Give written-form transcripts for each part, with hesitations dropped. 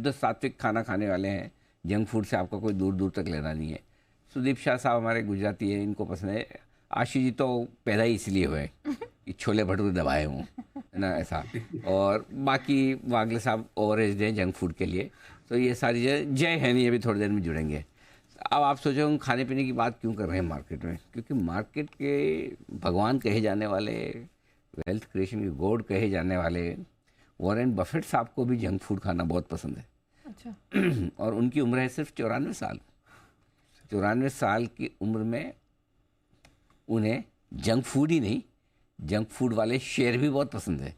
शुद्ध सात्विक खाना खाने वाले हैं, जंक फूड से आपका कोई दूर दूर तक लेना नहीं है। सुदीप शाह साहब हमारे गुजराती है, इनको पसंद है। आशीष जी तो पैदा ही इसलिए हुए कि छोले भटूरे दबाए हों, है ना, ऐसा। और बाकी वागले साहब ओवर एज हैं जंक फूड के लिए। तो ये सारी जय है नहीं, अभी थोड़ी देर में जुड़ेंगे। अब आप सोचो हम खाने पीने की बात क्यों कर रहे हैं मार्केट में, क्योंकि मार्केट के भगवान कहे जाने वाले, वेल्थ क्रिएशन के गॉड कहे जाने वाले वॉरेन बफेट साहब को भी जंक फूड खाना बहुत पसंद है। अच्छा। और उनकी उम्र है सिर्फ 94 साल। 94 साल की उम्र में उन्हें जंक फूड ही नहीं, जंक फूड वाले शेयर भी बहुत पसंद है।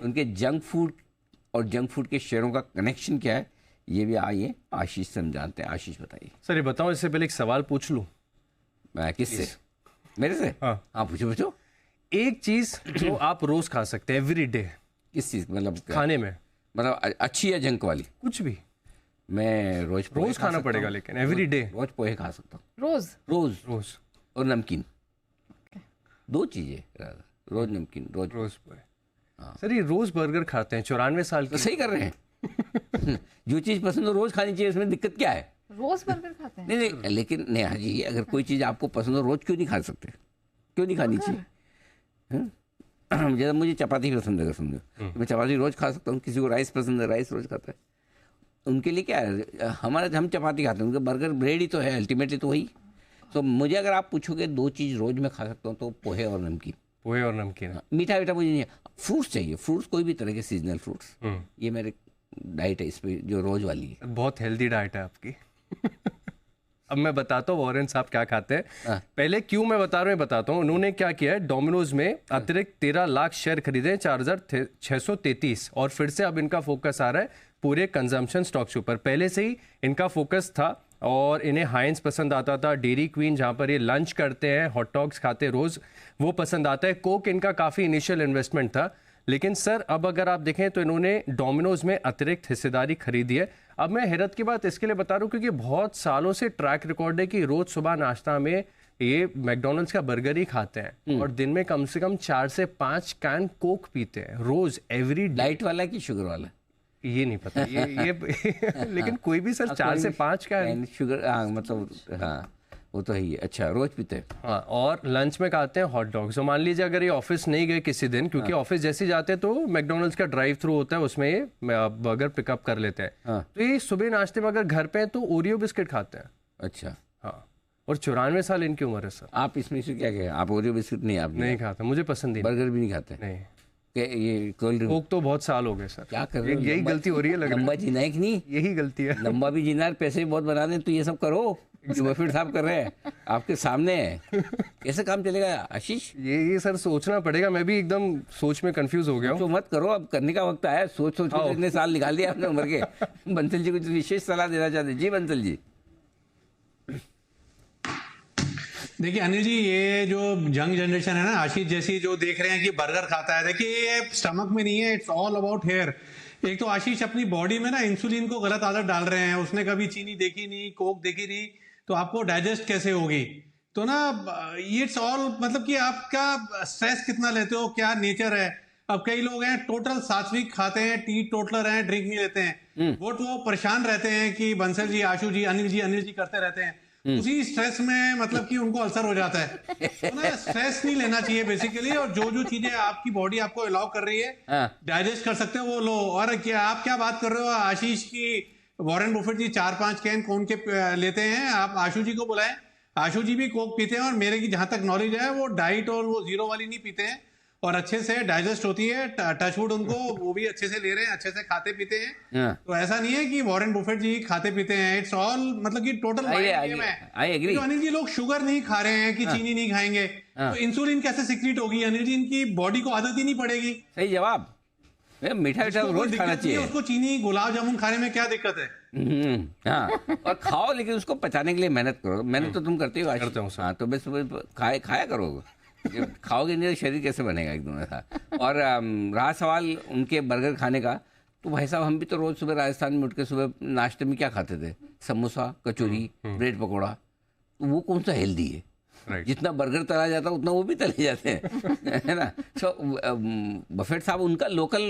उनके जंक फूड और जंक फूड के शेयरों का कनेक्शन क्या है, ये भी आइए आशीष से हम जानते हैं। आशीष बताइए। सर ये बताओ, इससे पहले एक सवाल पूछ लूँ। किससे? मेरे से? हाँ पूछो पूछो। एक चीज जो आप रोज खा सकते हैं एवरी डे, किस चीज़ मतलब खाने में, मतलब अच्छी या जंक वाली? कुछ भी। मैं रोज खाना पड़ेगा, लेकिन एवरी डे। रोज पोहे खा सकता हूँ। रोज रोज रोज और नमकीन, 2 चीज़ें। रोज नमकीन, रोज पोहे। सर ये रोज बर्गर खाते हैं 94 साल तो के। सही कर रहे हैं। जो चीज़ पसंद हो रोज खानी चाहिए, इसमें दिक्कत क्या है? रोज बर्गर खाते हैं? नहीं, लेकिन नेहा जी अगर कोई चीज़ आपको पसंद हो रोज क्यों नहीं खा सकते, क्यों नहीं खानी चाहिए? जैसे मुझे चपाती पसंद है, समझो मैं चपाती रोज खा सकता हूँ। किसी को राइस पसंद है, राइस रोज खाता है। उनके लिए क्या है, हम चपाती खाते हैं, उनके बर्गर ब्रेड ही तो है, अल्टीमेटली तो वही। तो मुझे अगर आप पूछोगे 2 चीज़ रोज मैं खा सकता हूँ तो पोहे और नमकीन। पोहे और नमकीन। मीठा वीठा मुझे नहीं है। फ्रूट्स चाहिए, फ्रूट्स कोई भी तरह के सीजनल फ्रूट्स, ये मेरे डाइट है इस पे जो रोज वाली है। बहुत हेल्दी डाइट है आपकी। अब मैं बताता हूँ वॉरेन साहब क्या खाते हैं। पहले क्यों मैं बता रहा हूँ, बताता हूँ। उन्होंने क्या किया है, डोमिनोज में अतिरिक्त 13 लाख शेयर खरीदे हैं, 4633, और फिर से अब इनका फोकस आ रहा है पूरे कंजम्पशन स्टॉक्स के ऊपर। पहले से ही इनका फोकस था और इन्हें हाइंस पसंद आता था, डेयरी क्वीन जहाँ पर ये लंच करते हैं, हॉट डॉग्स खाते रोज, वो पसंद आता है। कोक इनका काफ़ी इनिशियल इन्वेस्टमेंट था, लेकिन सर अब अगर आप देखें तो इन्होंने डोमिनोज में अतिरिक्त हिस्सेदारी खरीदी है। अब मैं हैरत की बात इसके लिए बता रहा हूँ क्योंकि बहुत सालों से ट्रैक रिकॉर्ड है कि रोज सुबह नाश्ता में ये मैकडोनल्ड्स का बर्गर ही खाते हैं और दिन में कम से कम 4 से 5 कैन कोक पीते हैं रोज, एवरी डे। लाइट वाला कि शुगर वाला? ये नहीं पता ये लेकिन कोई भी सर 4 से 5 कैन शुगर, हाँ मतलब, हाँ वो तो है ही। अच्छा, रोज पीते हैं? हाँ, और लंच में खाते हैं हॉट डॉग्स। तो मान लीजिए अगर ये ऑफिस नहीं गए किसी दिन, क्योंकि ऑफिस जैसे जाते हैं तो मैकडोनल्ड्स का ड्राइव थ्रू होता है, उसमें ये बर्गर पिकअप कर लेते हैं। तो ये सुबह नाश्ते में अगर घर पे हैं तो ओरियो बिस्किट खाते हैं। अच्छा। हाँ, और 94 साल इनकी उम्र है सर। आप इसमें से क्या कहें, आप ओरियो बिस्किट नहीं? आप नहीं खाता, मुझे पसंद ही नहीं। बर्गर भी नहीं खाते? नहीं। ये कोल्ड ड्रिंक कोक तो बहुत साल हो गए सर। क्या कर रहे हो? यही गलती हो रही है, लग रहा है। लंबा जीना है कि नहीं? यही गलती है। लंबा भी जीना है, पैसे भी बहुत बनाने, तो ये सब करो जो बफेट साहब कर रहे हैं, आपके सामने है। कैसे काम चलेगा आशीष? ये सर सोचना पड़ेगा। मैं भी एकदम सोच में कंफ्यूज हो गया हूँ। तो मत करो, अब करने का वक्त आया। सोच के इतने साल निकाल दिया आपने उम्र के। बंसल जी कुछ विशेष सलाह देना चाहते? जी बंसल जी। देखिए अनिल जी, ये जो यंग जनरेशन है ना, आशीष जैसी, जो देख रहे हैं कि बर्गर खाता है, देखिए ये स्टमक में नहीं है, इट्स ऑल अबाउट हेयर। एक तो आशीष अपनी बॉडी में ना इंसुलिन को गलत आदत डाल रहे हैं। उसने कभी चीनी देखी नहीं, कोक देखी नहीं, तो आपको डाइजेस्ट कैसे होगी? तो ना इट्स ऑल, मतलब कि आपका स्ट्रेस कितना लेते हो, क्या नेचर है। अब कई लोग हैं टोटल सात्विक खाते हैं, टी टोटलर हैं, ड्रिंक नहीं लेते हैं, वो परेशान रहते हैं कि बंसल जी, आशु जी, अनिल जी करते रहते हैं। उसी स्ट्रेस में मतलब कि उनको अल्सर हो जाता है। तो ना स्ट्रेस नहीं लेना चाहिए बेसिकली, और जो चीजें आपकी बॉडी आपको अलाउ कर रही है, डाइजेस्ट कर सकते हो वो लो। और क्या आप क्या बात कर रहे हो आशीष की, वॉरेन बफेट जी 4-5 कैन कौन के लेते हैं, आप आशु जी को बुलाएं। आशु जी भी कोक पीते हैं, और मेरे की जहां तक नॉलेज है वो डाइट और वो जीरो वाली नहीं पीते हैं, और अच्छे से डाइजेस्ट होती है। टचवुड उनको वो भी अच्छे से ले रहे हैं, अच्छे से खाते पीते हैं। तो ऐसा नहीं है कि वॉरेन बफेट जी खाते पीते हैं, इट्स ऑल मतलब कि टोटल गेम है। तो अनिल जी लोग शुगर नहीं खा रहे हैं कि चीनी नहीं खाएंगे, तो इंसुलिन कैसे सिक्रीट होगी अनिल जी? इनकी बॉडी को आदत ही नहीं पड़ेगी। सही जवाब। मीठा रोज खाना चाहिए। उसको चीनी गुलाब जामुन खाने में क्या दिक्कत है? हाँ, और खाओ, लेकिन उसको पचाने के लिए मेहनत करो। मेहनत तो तुम करते हो। करते हो। हाँ, तो बस खाया करो। खाओगे नहीं तो शरीर कैसे बनेगा एकदम ऐसा। और रहा सवाल उनके बर्गर खाने का, तो भाई साहब हम भी तो रोज सुबह राजस्थान में उठ के सुबह नाश्ते में क्या खाते थे? समोसा, कचौरी, ब्रेड पकौड़ा। तो वो कौन सा हेल्दी है? Right. जितना बर्गर तला जाता है उतना वो भी तले जाते हैं है ना। सो बफेट साहब उनका लोकल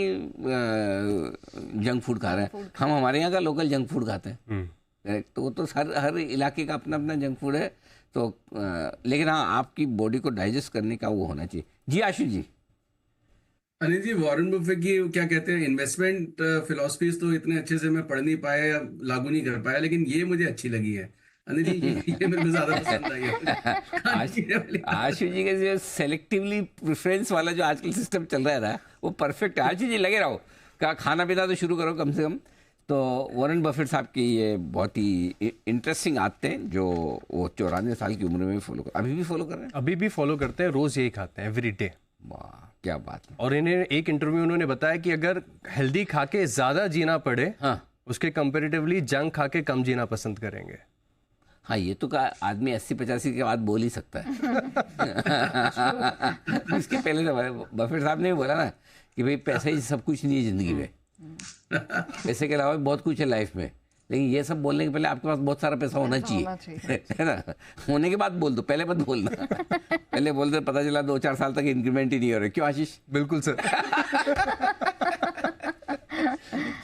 जंक फूड खा रहे हैं, हम हमारे यहाँ का लोकल जंक फूड खाते हैं। Correct? तो वो तो हर इलाके का अपना अपना जंक फूड है। तो लेकिन हाँ, आपकी बॉडी को डाइजेस्ट करने का वो होना चाहिए। जी आशु जी। अनिल जी, वॉरेन बफे की क्या कहते हैं इन्वेस्टमेंट फिलॉसफीज तो इतने अच्छे से मैं पढ़ नहीं पाया या लागू नहीं कर पाया, लेकिन ये मुझे अच्छी लगी है अनिल जी, ये मेरे को ज्यादा पसंद आई है। आशु जी के जो सेलेक्टिवली प्रेफरेंस वाला जो आजकल सिस्टम चल रहा है ना, वो परफेक्ट है। आशु जी लगे रहो, का खाना पीना तो शुरू करो कम से कम। तो वॉरेन बफेट साहब की ये बहुत ही इंटरेस्टिंग आदतें हैं जो वो 94 साल की उम्र में फॉलो कर, अभी भी फॉलो कर रहे हैं। अभी भी फॉलो करते हैं, रोज यही खाते हैं एवरी डे। वाह क्या बात है। और इन्हें एक इंटरव्यू उन्होंने बताया कि अगर हेल्दी खा के ज्यादा जीना पड़े, हाँ उसके कंपेरेटिवली जंक खा के कम जीना पसंद करेंगे। हाँ, ये तो का आदमी 80-85 के बाद बोल ही सकता है। इसके पहले तो बफेट साहब ने भी बोला ना कि भाई पैसा ही सब कुछ नहीं है जिंदगी में, पैसे के अलावा भी बहुत कुछ है लाइफ में, लेकिन ये सब बोलने के पहले आपके पास बहुत सारा पैसा होना चाहिए है ना। होने के बाद बोल दो, पहले मत बोलना। पहले बोल दो, पता चला 2-4 साल तक इंक्रीमेंट ही नहीं हो रहा। क्यों आशीष? बिल्कुल सर।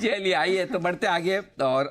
चलिए आइए तो बढ़ते आगे। और